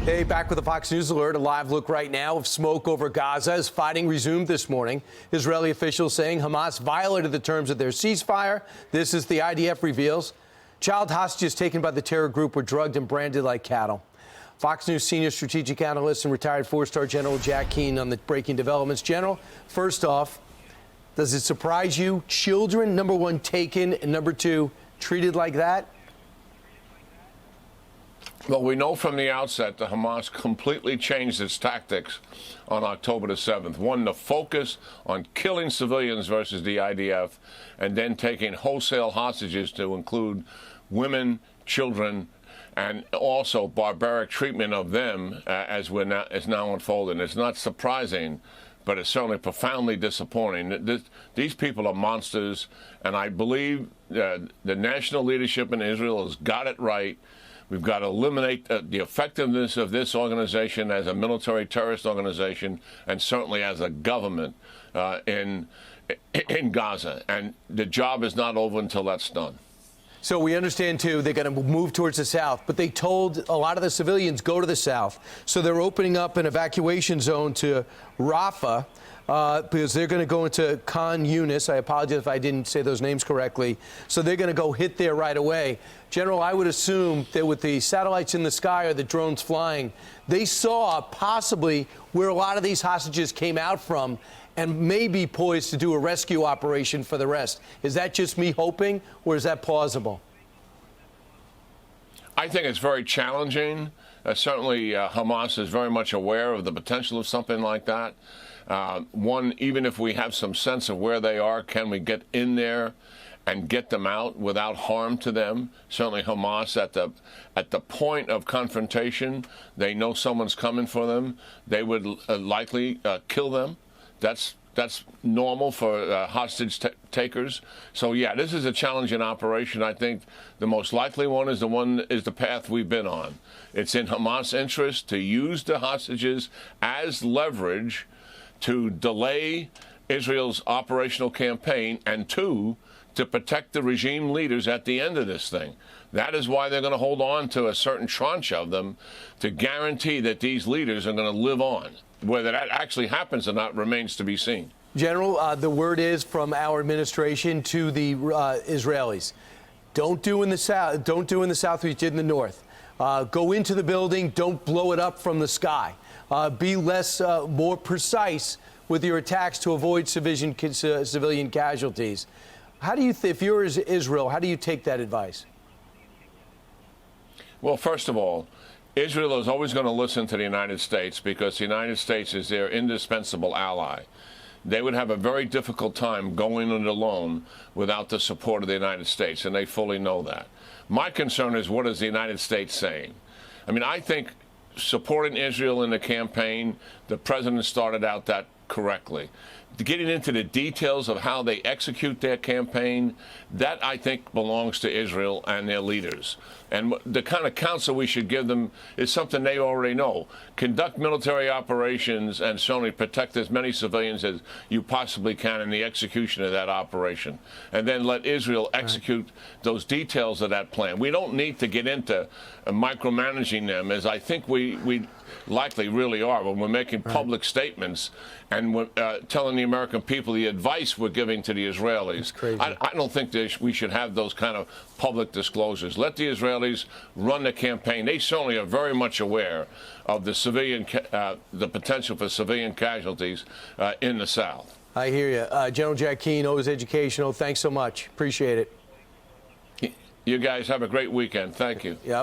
Hey, back with a Fox News alert. A live look right now of smoke over Gaza as fighting resumed this morning. Israeli officials saying Hamas violated the terms of their ceasefire. This is the IDF reveals. Child hostages taken by the terror group were drugged and branded like cattle. Fox News senior strategic analyst and retired four-star General Jack Keane on the breaking developments. General, first off, does it surprise you? Children, number one, taken, and number two, treated like that? Well, we know from the outset that Hamas completely changed its tactics on October the 7th. One, to focus on killing civilians versus the IDF, and then taking wholesale hostages to include women, children, and also barbaric treatment of them as now unfolding. It's not surprising, but it's certainly profoundly disappointing. These people are monsters, and I believe the national leadership in Israel has got it right. We've got to eliminate the effectiveness of this organization as a military terrorist organization, and certainly as a government in Gaza. And the job is not over until that's done. So we understand, too, they're going to move towards the south, but they told a lot of the civilians go to the south. So they're opening up an evacuation zone to Rafah because they're going to go into Khan Yunis. I apologize if I didn't say those names correctly. So they're going to go hit there right away. General, I would assume that with the satellites in the sky or the drones flying, they saw possibly where a lot of these hostages came out from and may be poised to do a rescue operation for the rest. Is that just me hoping, or is that plausible? I think it's very challenging. Certainly, Hamas is very much aware of the potential of something like that. One, even if we have some sense of where they are, can we get in there and get them out without harm to them? Certainly Hamas, at the point of confrontation, they know someone's coming for them. They would likely kill them. That's normal for hostage takers. So yeah, this is a challenging operation. I think the most likely one is the path we've been on. It's in Hamas' interest to use the hostages as leverage to delay Israel's operational campaign, and two, to protect the regime leaders at the end of this thing. That is why they're going to hold on to a certain tranche of them to guarantee that these leaders are going to live on. Whether that actually happens or not remains to be seen. General, the word is from our administration to the Israelis: don't do in the south. Don't do in the south what you did in the north. Go into the building. Don't blow it up from the sky. Be more precise with your attacks to avoid civilian casualties. How do you, if you're Israel, how do you take that advice? Well, first of all, Israel is always going to listen to the United States because the United States is their indispensable ally. They would have a very difficult time going it alone without the support of the United States, and they fully know that. My concern is, what is the United States saying? I mean, I think supporting Israel in the campaign, the president started out that correctly. Getting into the details of how they execute their campaign, that I think belongs to Israel and their leaders. And the kind of counsel we should give them is something they already know. Conduct military operations and certainly protect as many civilians as you possibly can in the execution of that operation. And then let Israel execute those details of that plan. We don't need to get into micromanaging them, as I think we likely really are when we're making public statements and we're telling the American people the advice we're giving to the Israelis. I don't think we should have those kind of public disclosures. Let the Israelis run the campaign. They certainly are very much aware of the potential for civilian casualties in the South. I hear you. General Jack Keane, always educational. Thanks so much. Appreciate it. You guys have a great weekend. Thank you. Yep.